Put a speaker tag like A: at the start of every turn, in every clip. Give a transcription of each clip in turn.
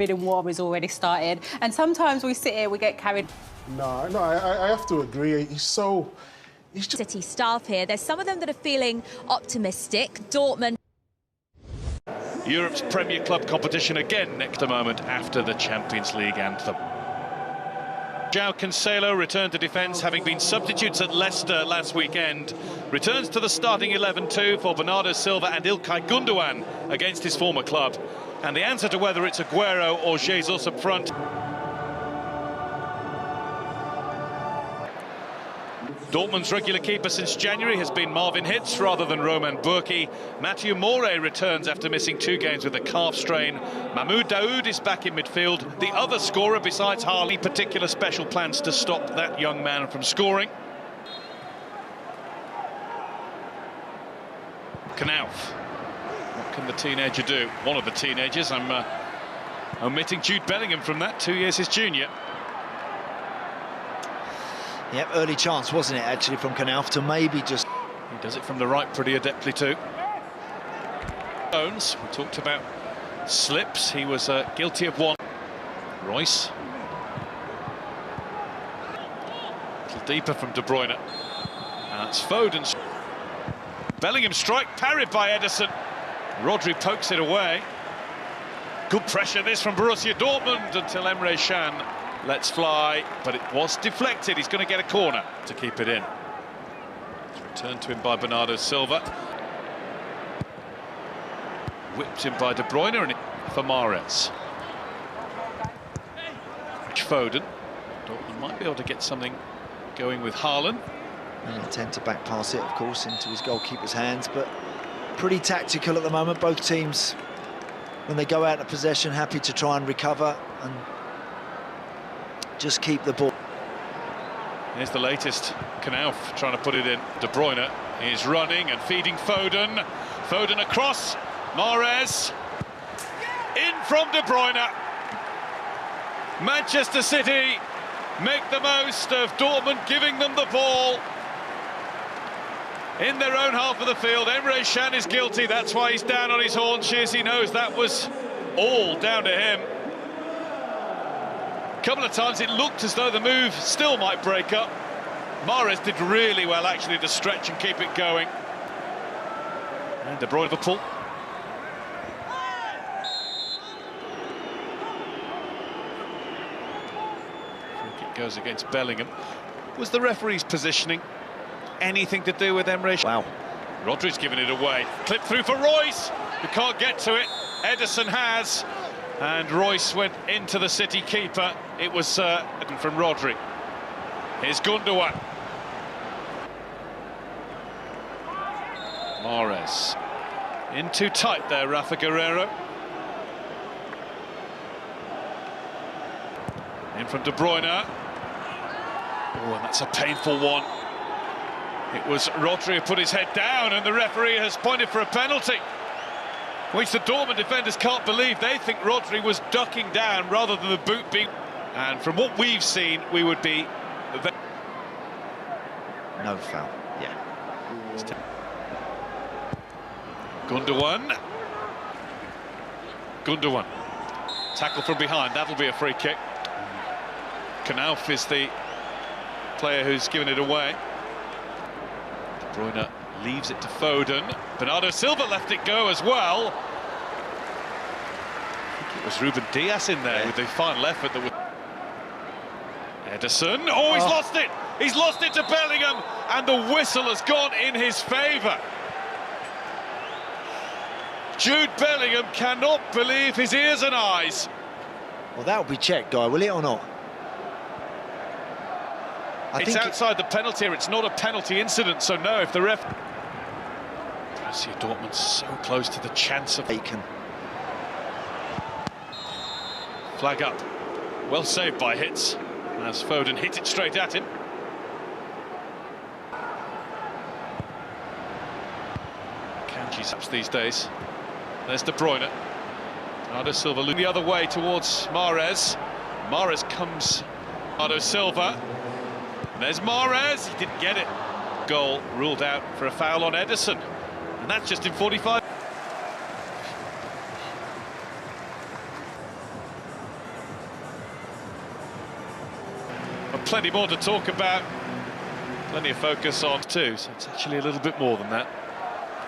A: bidding war has already started. And sometimes we sit here, we get carried.
B: No, I have to agree. He's just...
C: City staff here. There's some of them that are feeling optimistic. Dortmund.
D: Europe's Premier Club competition again next moment after the Champions League anthem. João Cancelo returned to defence, having been substitutes at Leicester last weekend. Returns to the starting 11 too for Bernardo Silva and Ilkay Gundogan against his former club. And the answer to whether it's Aguero or Jesus up front. Dortmund's regular keeper since January has been Marvin Hitz rather than Roman Burki. Mathieu Morey returns after missing 2 games with a calf strain. Mahmoud Daoud is back in midfield. The other scorer besides Harley, particular special plans to stop that young man from scoring. Knauf. What can the teenager do? One of the teenagers. I'm omitting Jude Bellingham from that, 2 years his junior.
E: Yep, early chance, wasn't it, actually, from Knauf to maybe just...
D: He does it from the right pretty adeptly too. Jones, we talked about slips. He was guilty of one. Royce. A little deeper from De Bruyne. And that's Foden. Bellingham strike parried by Ederson. Rodri pokes it away. Good pressure this from Borussia Dortmund until Emre Can lets fly, but it was deflected. He's going to get a corner to keep it in. It's returned to him by Bernardo Silva. Whipped in by De Bruyne and for Mahrez. Foden. Dortmund might be able to get something going with Haaland.
E: He'll attempt to back pass it, of course, into his goalkeeper's hands, but pretty tactical at the moment. Both teams, when they go out of possession, happy to try and recover and just keep the ball.
D: Here's the latest. Knauf trying to put it in. De Bruyne is running and feeding Foden. Foden across. Mahrez. In from De Bruyne. Manchester City make the most of Dortmund giving them the ball in their own half of the field. Emre Can is guilty. That's why he's down on his haunches. He knows that was all down to him. A couple of times it looked as though the move still might break up. Mahrez did really well, actually, to stretch and keep it going. And De Bruyne Liverpool. It goes against Bellingham. Was the referee's positioning anything to do with Emre?
E: Wow.
D: Rodri's given it away. Clip through for Royce, who can't get to it. Ederson has. And Royce went into the City keeper. It was from Rodri. Here's Gundogan. Mahrez. In too tight there, Rafa Guerreiro. In from De Bruyne. Oh, and that's a painful one. It was Rodri who put his head down, and the referee has pointed for a penalty, which the Dortmund defenders can't believe. They think Rodri was ducking down rather than the boot being... And from what we've seen, we would be...
E: No foul, yeah.
D: Gundogan. Gundogan. Tackle from behind, that'll be a free kick. Knauf is the player who's given it away. De Bruyne leaves it to Foden. Bernardo Silva left it go as well. I think it was Ruben Dias in there with the final effort that was... Ederson. Oh, he's lost it! He's lost it to Bellingham, and the whistle has gone in his favour. Jude Bellingham cannot believe his ears and eyes.
E: Well, that'll be checked, Guy, will it or not?
D: It's outside the penalty area. It's not a penalty incident, so no, if the ref... Borussia Dortmund so close to the chance of...
E: Bacon.
D: Flag up. Well saved by Hitz, as Foden hit it straight at him. Kanji's ups these days. There's De Bruyne. Bernardo Silva looking the other way towards Mahrez. Mahrez comes... Bernardo Silva. And there's Mahrez. He didn't get it. Goal ruled out for a foul on Ederson. And that's just in 45. plenty more to talk about. Plenty of focus on too, so it's actually a little bit more than that.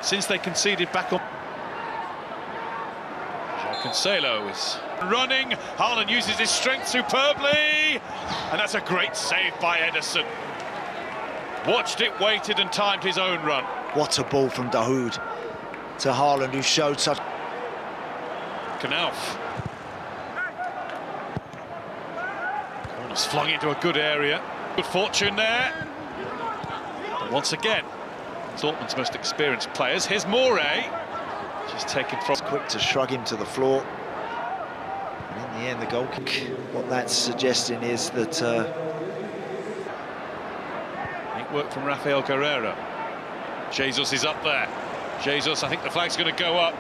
D: Since they conceded back on... Cancelo is running. Haaland uses his strength superbly. And that's a great save by Ederson. Watched it, waited and timed his own run.
E: What a ball from Dahoud to Haaland, who showed such...
D: Knauf. Corner's flung into a good area. Good fortune there. But once again, Dortmund's most experienced players. Here's Moray. Just taken from...
E: Quick to shrug him to the floor. And in the end, the goal kick. What that's suggesting is that...
D: Great work from Rafael Guerreiro. Jesus is up there. Jesus, I think the flag's going to go up.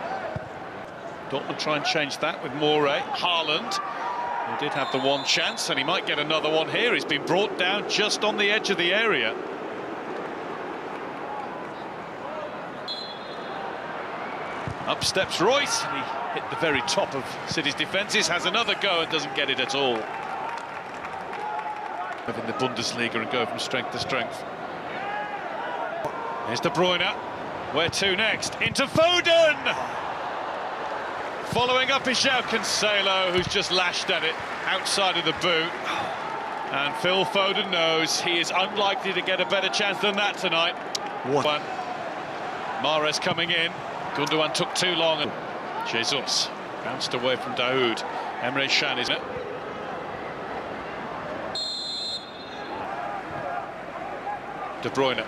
D: Dortmund try and change that with Moray. Haaland, who did have the one chance, and he might get another one here. He's been brought down just on the edge of the area. Up steps Royce, and he hit the very top of City's defences, has another go and doesn't get it at all. In the Bundesliga and go from strength to strength. Here's De Bruyne. Where to next? Into Foden! Following up is João Cancelo, who's just lashed at it outside of the boot. And Phil Foden knows he is unlikely to get a better chance than that tonight.
E: What?
D: Mahrez coming in. Gundogan took too long. Jesus bounced away from Dahoud. Emre Can is it. De Bruyne.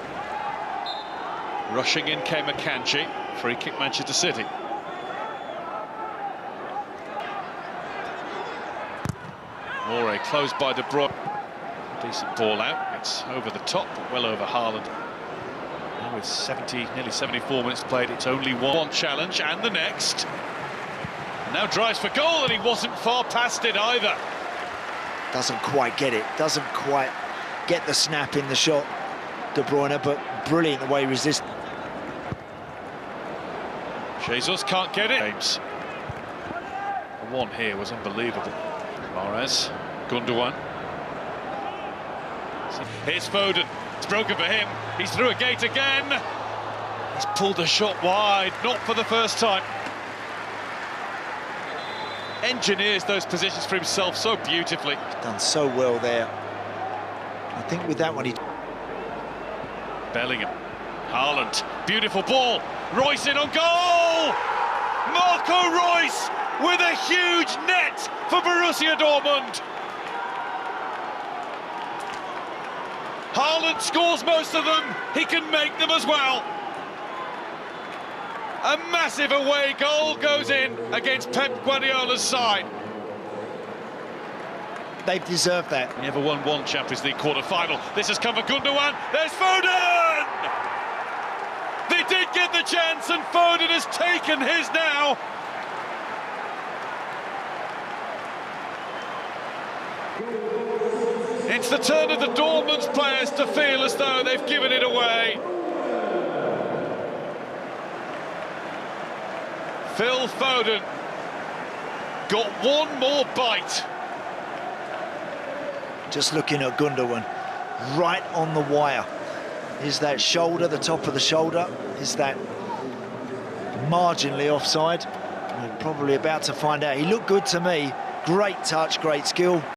D: Rushing in came Akanji. Free kick Manchester City. Moray closed by De Bruyne. Decent ball out. It's over the top, but well over Haaland. Now with nearly 74 minutes played, it's only one challenge, and the next. And now drives for goal, and he wasn't far past it either.
E: Doesn't quite get it. Doesn't quite get the snap in the shot, De Bruyne, but brilliant the way he resists.
D: Jesus can't get it. James. The one here was unbelievable. Mahrez, Gundogan. Here's Foden. It's broken for him. He's through a gate again. He's pulled the shot wide, not for the first time. Engineers those positions for himself so beautifully.
E: He's done so well there. I think with that one he...
D: Bellingham. Haaland. Beautiful ball. Royce in on goal! Marco Royce with a huge net for Borussia Dortmund. Haaland scores most of them. He can make them as well. A massive away goal goes in against Pep Guardiola's side.
E: They've deserved that.
D: Never won one Champions League quarter-final. This has come for Gundogan. There's Foden! They did get the chance, and Foden has taken his now. It's the turn of the Dortmund players to feel as though they've given it away. Phil Foden got one more bite.
E: Just looking at Gundogan, right on the wire. Is that shoulder, the top of the shoulder? Is that marginally offside? We're probably about to find out. He looked good to me. Great touch, great skill.